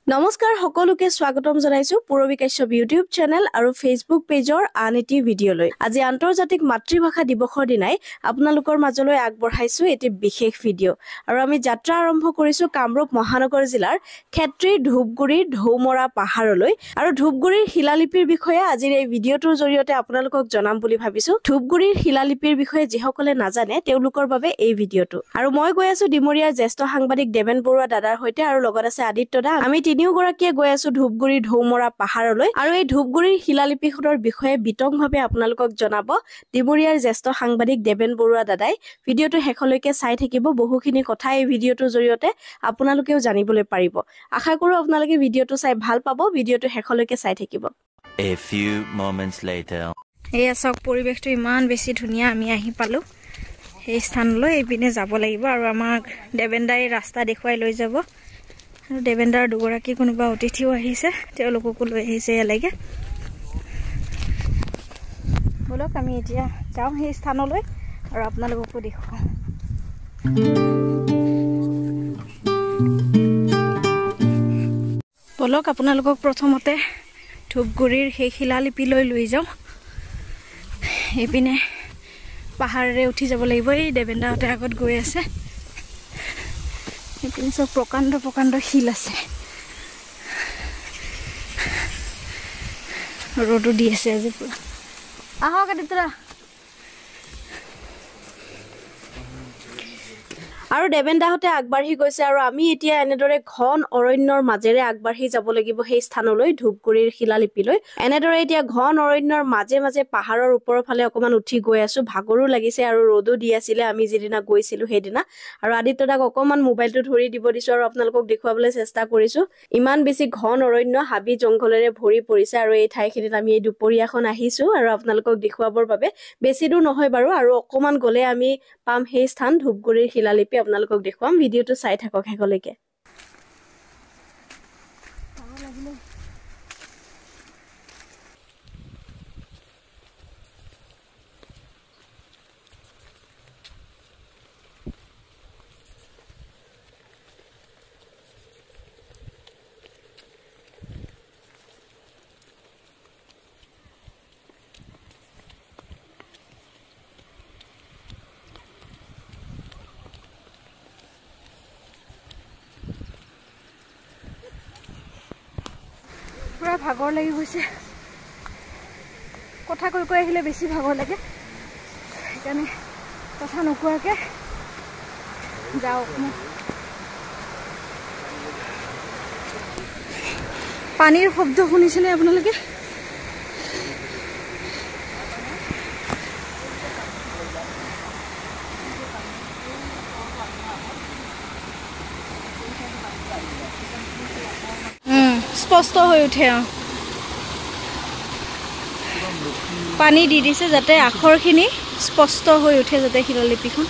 নমস্কাৰ সকলোকে স্বাগতম জনাইছো পুৰবী কাশ্যপ ইউটিউব চেনেল আৰু ফেচবুক পেজৰ আন এটি ভিডিঅ'লৈ। আজি আন্তৰ্জাতিক মাতৃভাষা দিৱসৰ দিনাই আপোনালোকৰ মাজলৈ আগবঢ়াইছো এটি বিশেষ ভিডিঅ' আৰু আমি যাত্ৰা আৰম্ভ কৰিছো কামৰূপ মহানগৰ জিলাৰ ক্ষেত্ৰীৰ ধূপগুৰিৰ ঢৌমৰা পাহাৰলৈ আৰু ধূপগুৰিৰ শিলালিপিৰ বিষয়ে আজিৰ এই ভিডিঅ'টোৰ জৰিয়তে আপোনালোকক জনাম বুলি ভাবিছো। ধূপগুৰিৰ শিলালিপিৰ বিষয়ে যিসকলে নাজানে তেওঁলোকৰ বাবে এই ভিডিঅ'টো। আৰু মই গৈ আছো ডিমৰীয়াৰ জ্যেষ্ঠ সাংবাদিক দেবেন বৰুৱা দাদাৰ সৈতে আৰু লগত আছে আদিত্য দা। আমি তিনিওগৰাকীয়ে গৈ আছো ধূপগুৰিৰ ঢৌমৰা পাহাৰলৈ আৰু এই ধূপগুৰিৰ শিলালিপিখনৰ বিষয়ে বিতংভাৱে আপোনালোকক জনাব ডিমৰীয়াৰ জ্যেষ্ঠ সাংবাদিক দেবেন বৰুৱা দাদাই। ভিডিঅ'টো শেষলৈকে চাই থাকিব, বহুখিনি কথা এই ভিডিঅ'টোৰ জৰিয়তে আপোনালোকেও জানিবলৈ পাৰিব। আশা কৰো আপোনালোকে ভিডিঅ'টো চাই ভাল পাব, ভিডিঅ'টো শেষলৈকে চাই থাকিব। A few moments later. এই আছক পৰিবেশটো ইমান বেছি ধুনীয়া, আমি আহি পালো এই স্থানলৈ। এইপিনে যাব লাগিব আৰু আমাক দেবেন্দাই ৰাস্তা দেখুৱাই লৈ যাব আৰু দেবেন্দাৰ দুগৰাকী কোনোবা অতিথিও আহিছে, তেওঁলোককো লৈ আহিছে ইয়ালৈকে। বলক আমি এতিয়া যাওঁ সেই স্থানলৈ আৰু আপোনালোককো দেখুৱাওঁ। বলক আপোনালোকক প্ৰথমতে ধূপগুৰিৰ সেই শিলালিপিলৈ লৈ যাওঁ। এইপিনে পাহাৰেৰে উঠি যাব লাগিব। এই দেবেন্দাহঁতে আগত গৈ আছে। এইপিনে চব প্ৰকাণ্ড প্ৰকাণ্ড শিল আছে। ৰ'দো দি আছে আজি পুৰা। আহক আদিত্যদা। আৰু দেবেন্দাহঁতে আগবাঢ়ি গৈছে আৰু আমি এতিয়া এনেদৰে ঘন অৰণ্যৰ মাজেৰে আগবাঢ়ি যাব লাগিব সেই স্থানলৈ, ধূপগুৰিৰ শিলালিপিলৈ। এনেদৰে এতিয়া ঘন অৰণ্যৰ মাজে মাজে পাহাৰৰ ওপৰৰ ফালে অকমান উঠি গৈ আছো। ভাগৰো লাগিছে আৰু ৰ'দো দি আছিলে আমি যিদিনা গৈছিলো সেইদিনা। আৰু আদিত্যদাক অকমান মোবাইলটো ধৰি দিব দিছো আৰু আপোনালোকক দেখুৱাবলৈ চেষ্টা কৰিছো। ইমান বেছি ঘন অৰণ্য, হাবি জংঘলেৰে ভৰি পৰিছে আৰু এই ঠাইখিনিত আমি এই দুপৰীয়াখন আহিছো আৰু আপোনালোকক দেখুৱাবৰ বাবে। বেছি দূৰ নহয় বাৰু, আৰু অকমান গ'লে আমি পাম সেই স্থান ধূপগুৰিৰ শিলালিপি। আপোনালোকক দেখুৱাম, ভিডিঅ'টো চাই থাকক শেষলৈকে। পুৰা ভাগৰ লাগি গৈছে। কথা কৈ কৈ আহিলে বেছি ভাগৰ লাগে, সেইকাৰণে কথা নোকোৱাকৈ যাওঁ। পানীৰ শব্দ শুনিছেনে আপোনালোকে? স্পষ্ট হৈ উঠে। পানী দি দিছে যাতে আখৰখিনি স্পষ্ট হৈ উঠে, যাতে শিলালিপিখন।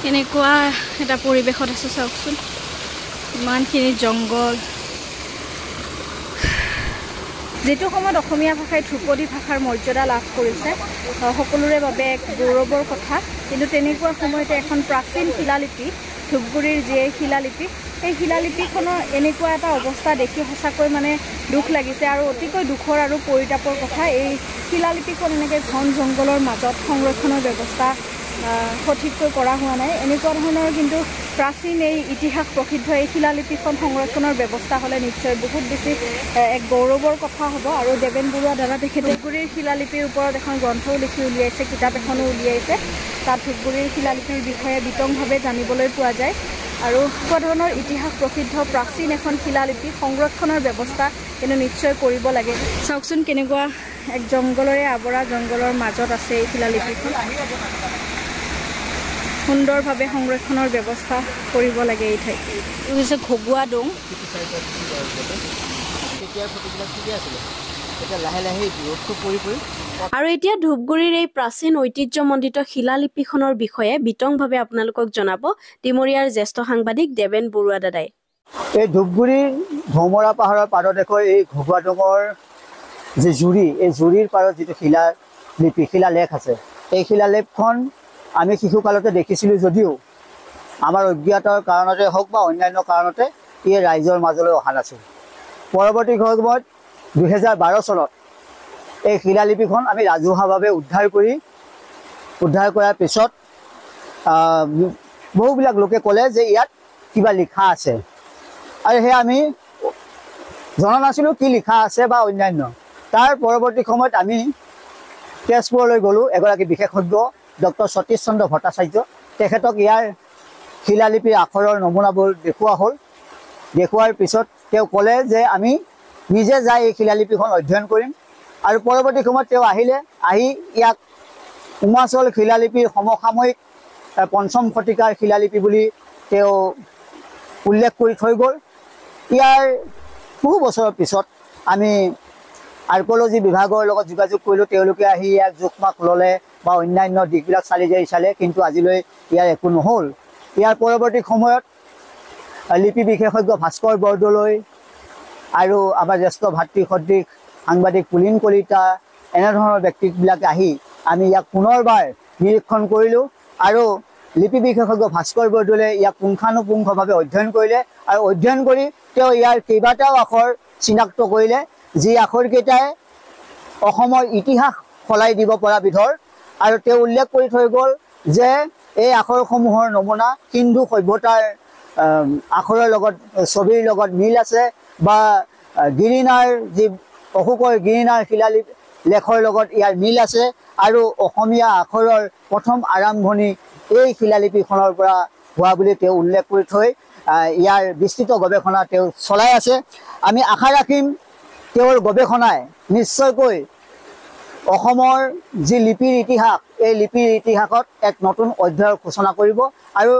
এনেকুৱা এটা পৰিৱেশত আছে চাওকচোন, ইমানখিনি জংঘল। যিটো সময়ত অসমীয়া ভাষাই ধ্ৰুপদী ভাষাৰ মৰ্যাদা লাভ কৰিছে, সকলোৰে বাবে এক গৌৰৱৰ কথা। কিন্তু তেনেকুৱা সময়তে এখন প্ৰাচীন শিলালিপি, ধূপগুৰিৰ যি শিলালিপি, সেই শিলালিপিখনৰ এনেকুৱা এটা অৱস্থা দেখি সঁচাকৈ মানে দুখ লাগিছে আৰু অতিকৈ দুখৰ আৰু পৰিতাপৰ কথা। এই শিলালিপিখন এনেকৈ ঘন জংঘলৰ মাজত সংৰক্ষণৰ ব্যৱস্থা সঠিককৈ কৰা হোৱা নাই। এনেকুৱা ধৰণৰ কিন্তু প্ৰাচীন এই ইতিহাস প্ৰসিদ্ধ এই শিলালিপিখন সংৰক্ষণৰ ব্যৱস্থা হ'লে নিশ্চয় বহুত বেছি এক গৌৰৱৰ কথা হ'ব। আৰু দেবেন বৰুৱা দাদা তেখেতে ধূপগুৰিৰ শিলালিপিৰ ওপৰত এখন গ্ৰন্থও লিখি উলিয়াইছে, কিতাপ এখনো উলিয়াইছে। তাত ধূপগুৰিৰ শিলালিপিৰ বিষয়ে বিতংভাৱে জানিবলৈ পোৱা যায়। আৰু এনেকুৱা ধৰণৰ ইতিহাস প্ৰসিদ্ধ প্ৰাচীন এখন শিলালিপি সংৰক্ষণৰ ব্যৱস্থা কিন্তু নিশ্চয় কৰিব লাগে। চাওকচোন কেনেকুৱা এক জংঘলৰে আৱৰা, জংঘলৰ মাজত আছে এই শিলালিপিখন। সুন্দৰভাৱে সংৰক্ষণৰ ব্যৱস্থা কৰিব লাগে এই ঠাইত। এইটো হৈছে ঘগুৱা দং। আৰু এতিয়া ধূপগুৰিৰ এই প্ৰাচীন ঐতিহ্যমণ্ডিত শিলালিপিখনৰ বিষয়ে বিতংভাৱে আপোনালোকক জনাব ডিমৰীয়াৰ জ্যেষ্ঠ সাংবাদিক দেবেন বৰুৱা দাদাই। এই ধূপগুৰিৰ ঢৌমৰা পাহাৰৰ পাৰত দেখুৱাই এই ঘগুৱা দঙৰ যে জুৰি, এই জুৰিৰ পাৰত যিটো শিলা লিপি শিলালেখ আছে। এই শিলালেখখন আমি শিশুকালতে দেখিছিলোঁ যদিও আমাৰ অজ্ঞাতৰ কাৰণতে হওক বা অন্যান্য কাৰণতে ই ৰাইজৰ মাজলৈ অহা নাছিল। পৰৱৰ্তী সময়ত 2012 চনত এই শিলালিপিখন আমি ৰাজহুৱাভাৱে উদ্ধাৰ কৰাৰ পিছত বহুবিলাক লোকে ক'লে যে ইয়াত কিবা লিখা আছে, আৰু সেয়া আমি জনা নাছিলোঁ কি লিখা আছে বা অন্যান্য। তাৰ পৰৱৰ্তী সময়ত আমি তেজপুৰলৈ গ'লোঁ, এগৰাকী বিশেষজ্ঞ ডক্টৰ সতীশ চন্দ্ৰ ভট্টাচাৰ্য, তেখেতক ইয়াৰ শিলালিপিৰ আখৰৰ নমুনাবোৰ দেখুওৱা হ'ল। দেখুওৱাৰ পিছত তেওঁ ক'লে যে আমি নিজে যাই এই শিলালিপিখন অধ্যয়ন কৰিম, আৰু পৰৱৰ্তী সময়ত তেওঁ আহি ইয়াক উমাচল শিলালিপিৰ সমসাময়িক 5ম শতিকাৰ শিলালিপি বুলি তেওঁ উল্লেখ কৰি থৈ গ'ল। ইয়াৰ বহু বছৰৰ পিছত আমি আৰ্কলজি বিভাগৰ লগত যোগাযোগ কৰিলোঁ, তেওঁলোকে আহি ইয়াক জোখমাখ ল'লে বা অন্যান্য দিশবিলাক চালে, কিন্তু আজিলৈ ইয়াৰ একো নহ'ল। ইয়াৰ পৰৱৰ্তী সময়ত লিপি বিশেষজ্ঞ ভাস্কৰ বৰদলৈ আৰু আমাৰ জ্যেষ্ঠ ভাতৃ সদৃশ সাংবাদিক পুলিন কলিতা এনেধৰণৰ ব্যক্তিবিলাকে আহি আমি ইয়াক পুনৰবাৰ নিৰীক্ষণ কৰিলোঁ, আৰু লিপি বিশেষজ্ঞ ভাস্কৰ বৰদলৈ ইয়াক পুংখানুপুংখভাৱে অধ্যয়ন কৰিলে, আৰু অধ্যয়ন কৰি তেওঁ ইয়াৰ কেইবাটাও আখৰ চিনাক্ত কৰিলে, যি আখৰকেইটাই অসমৰ ইতিহাস সলাই দিব পৰা বিধৰ। আৰু তেওঁ উল্লেখ কৰি থৈ গ'ল যে এই আখৰসমূহৰ নমুনা সিন্ধু সভ্যতাৰ আখৰৰ লগত ছবিৰ লগত মিল আছে, বা গিৰিনাৰ যি অশোকৰ গিৰিনাৰ শিলালেখৰ লগত ইয়াৰ মিল আছে, আৰু অসমীয়া আখৰৰ প্ৰথম আৰম্ভণি এই শিলালিপিখনৰ পৰা হোৱা বুলি তেওঁ উল্লেখ কৰি থৈ ইয়াৰ বিস্তৃত গৱেষণা তেওঁ চলাই আছে। আমি আশা ৰাখিম তেওঁৰ গৱেষণাই নিশ্চয়কৈ অসমৰ যি লিপিৰ ইতিহাস, এই লিপিৰ ইতিহাসত এক নতুন অধ্যায়ৰ সূচনা কৰিব, আৰু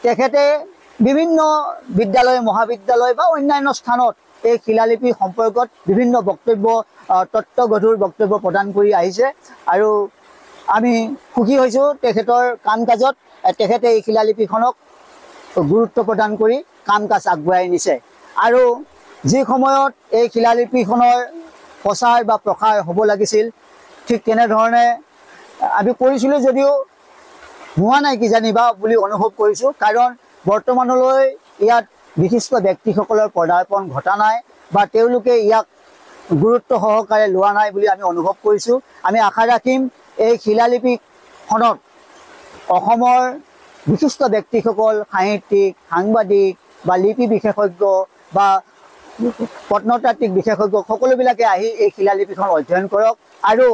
তেখেতে বিভিন্ন বিদ্যালয় মহাবিদ্যালয় বা অন্যান্য স্থানত এই শিলালিপি সম্পৰ্কত বিভিন্ন বক্তব্য তত্ত্বগধুৰ বক্তব্য প্ৰদান কৰি আহিছে, আৰু আমি সুখী হৈছোঁ তেখেতৰ কাম কাজত। তেখেতে এই শিলালিপিখনক গুৰুত্ব প্ৰদান কৰি কাম কাজ আগবঢ়াই নিছে, আৰু যি সময়ত এই শিলালিপিখনৰ প্ৰচাৰ বা প্ৰসাৰ হ'ব লাগিছিল ঠিক তেনেধৰণে আমি কৰিছিলোঁ যদিও হোৱা নাই কিজানিবা বুলি অনুভৱ কৰিছোঁ, কাৰণ বৰ্তমানলৈ ইয়াত বিশিষ্ট ব্যক্তিসকলৰ পদাৰ্পণ ঘটা নাই বা তেওঁলোকে ইয়াক গুৰুত্ব সহকাৰে লোৱা নাই বুলি আমি অনুভৱ কৰিছোঁ। আমি আশা ৰাখিম এই শিলালিপিখনত অসমৰ বিশিষ্ট ব্যক্তিসকল, সাহিত্যিক, সাংবাদিক বা লিপি বিশেষজ্ঞ বা প্ৰত্নতাত্ত্বিক বিশেষজ্ঞ সকলোবিলাকে আহি এই শিলালিপিখন অধ্যয়ন কৰক, আৰু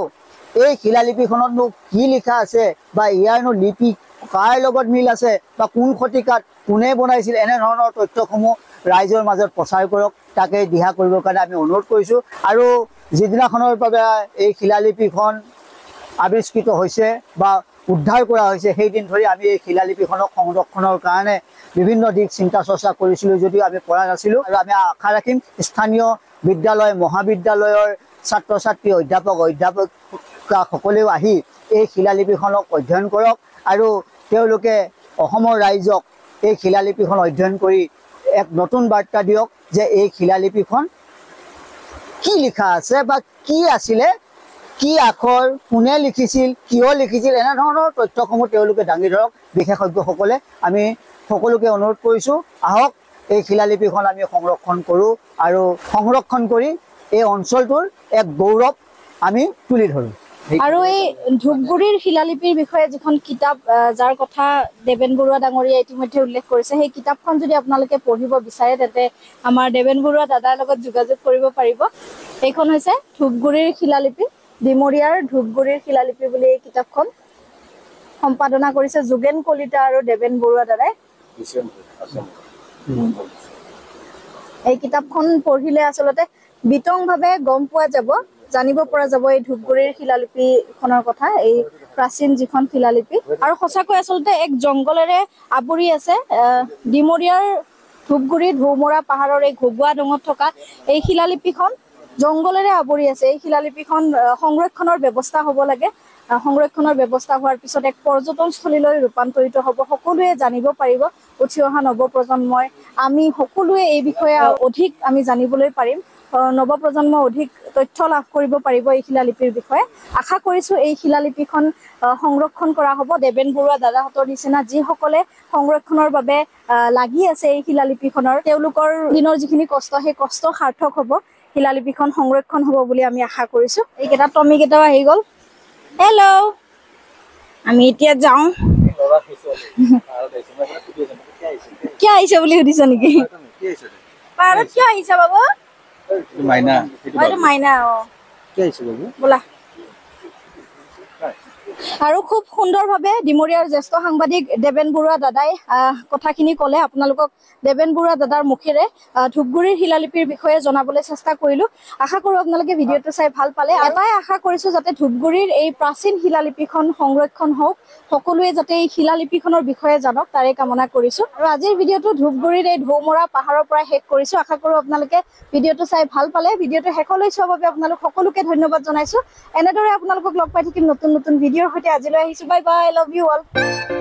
এই শিলালিপিখনতনো কি লিখা আছে বা ইয়াৰনো লিপি কাৰ লগত মিল আছে বা কোন শতিকাত কোনে বনাইছিল, এনেধৰণৰ তথ্যসমূহ ৰাইজৰ মাজত প্ৰচাৰ কৰক, তাকে দিহা কৰিবৰ কাৰণে আমি অনুৰোধ কৰিছোঁ। আৰু যিদিনাখনৰ বাবে এই শিলালিপিখন আৱিষ্কৃত হৈছে বা উদ্ধাৰ কৰা হৈছে, সেইদিন ধৰি আমি এই শিলালিপিখনক সংৰক্ষণৰ কাৰণে বিভিন্ন দিশ চিন্তা চৰ্চা কৰিছিলোঁ যদিও আমি পৰা নাছিলোঁ, আৰু আমি আশা ৰাখিম স্থানীয় বিদ্যালয় মহাবিদ্যালয়ৰ ছাত্ৰ ছাত্ৰী অধ্যাপিকা সকলেও আহি এই শিলালিপিখনক অধ্যয়ন কৰক, আৰু তেওঁলোকে অসমৰ ৰাইজক এই শিলালিপিখন অধ্যয়ন কৰি এক নতুন বাৰ্তা দিয়ক যে এই শিলালিপিখন কি লিখা আছে বা কি আছিলে, কি আখৰ, কোনে লিখিছিল, কিয় লিখিছিল, এনেধৰণৰ তথ্যসমূহ তেওঁলোকে দাঙি ধৰক বিশেষজ্ঞসকলে। আমি সকলোকে অনুৰোধ কৰিছোঁ, আহক এই শিলালিপিখন আমি সংৰক্ষণ কৰোঁ, আৰু সংৰক্ষণ কৰি এই অঞ্চলটোৰ এক গৌৰৱ আমি তুলি ধৰোঁ। আৰু এই ধূপগুৰিৰ শিলালিপিৰ বিষয়ে যিখন কিতাপ, যাৰ কথা দেবেন বৰুৱা ডাঙৰীয়াই ইতিমধ্যে উল্লেখ কৰিছে, সেই কিতাপখন যদি আপোনালোকে পঢ়িব বিচাৰে তেন্তে আমাৰ দেবেন বৰুৱা দাদাৰ লগত যোগাযোগ কৰিব পাৰিব। এইখন হৈছে ধূপগুৰিৰ শিলালিপি, ডিমৰীয়াৰ ধূপগুৰিৰ শিলালিপি বুলি এই কিতাপখন সম্পাদনা কৰিছে যোগেন কলিতা আৰু দেবেন বৰুৱা দাদাই। এই কিতাপখন পঢ়িলে আচলতে বিতংভাৱে গম পোৱা যাব, জানিব পৰা যাব এই ধূপগুৰিৰ শিলালিপিখনৰ কথা, এই প্ৰাচীন যিখন শিলালিপি। আৰু সঁচাকৈ আচলতে এক জংঘলেৰে আৱৰি আছে। ডিমৰীয়াৰ ধূপগুৰি ঢৌমৰা পাহাৰৰ এই ঘগুৱা ডঙত থকা এই শিলালিপিখন জংঘলেৰে আৱৰি আছে। এই শিলালিপিখন সংৰক্ষণৰ ব্যৱস্থা হ'ব লাগে। সংৰক্ষণৰ ব্যৱস্থা হোৱাৰ পিছত এক পৰ্যটনস্থলীলৈ ৰূপান্তৰিত হ'ব, সকলোৱে জানিব পাৰিব, উঠি অহা নৱপ্ৰজন্মই, আমি সকলোৱে এই বিষয়ে অধিক আমি জানিবলৈ পাৰিম। নৱপ্ৰজন্ম অধিক তথ্য লাভ কৰিব পাৰিব এই শিলালিপিৰ বিষয়ে। আশা কৰিছোঁ এই শিলালিপিখন সংৰক্ষণ কৰা হ'ব। দেবেন বৰুৱা দাদাহঁতৰ নিচিনা যিসকলে সংৰক্ষণৰ বাবে লাগি আছে এই শিলালিপিখনৰ, তেওঁলোকৰ দিনৰ যিখিনি কষ্ট, সেই কষ্ট সাৰ্থক হ'ব, শিলালিপিখন সংৰক্ষণ হ'ব বুলি আমি আশা কৰিছোঁ। এইকেইটা টমি কেইটাও আহি গ'ল। হেল্ল', আমি এতিয়া যাওঁ। কিয় আহিছে বুলি সুধিছ নেকি? পাহাৰত কিয় আহিছা বাবু? মাইনা মাইনা কি আহিছে বাবু? বোলা। আৰু খুব সুন্দৰভাৱে ডিমৰীয়াৰ জ্যেষ্ঠ সাংবাদিক দেবেন বৰুৱা দাদাই কথাখিনি ক'লে। আপোনালোকক দেবেন বৰুৱা দাদাৰ মুখেৰে ধূপগুৰিৰ শিলালিপিৰ বিষয়ে জনাবলৈ চেষ্টা কৰিলোঁ। আশা কৰোঁ আপোনালোকে ভিডিঅ'টো চাই ভাল পালে। এটাই আশা কৰিছোঁ যাতে ধূপগুৰিৰ এই প্ৰাচীন শিলালিপিখন সংৰক্ষণ হওক, সকলোৱে যাতে এই শিলালিপিখনৰ বিষয়ে জানক, তাৰে কামনা কৰিছোঁ। আৰু আজিৰ ভিডিঅ'টো ধূপগুৰিৰ এই ঢৌমৰা পাহাৰৰ পৰা শেষ কৰিছোঁ। আশা কৰোঁ আপোনালোকে ভিডিঅ'টো চাই ভাল পালে। ভিডিঅ'টো শেষলৈ চোৱাৰ বাবে আপোনালোক সকলোকে ধন্যবাদ জনাইছোঁ। এনেদৰে আপোনালোকক লগ পাই থাকিম নতুন নতুন ভিডিঅ'ৰ সৈতে। আজিলৈ আহিছোঁ। Bye bye, love you all.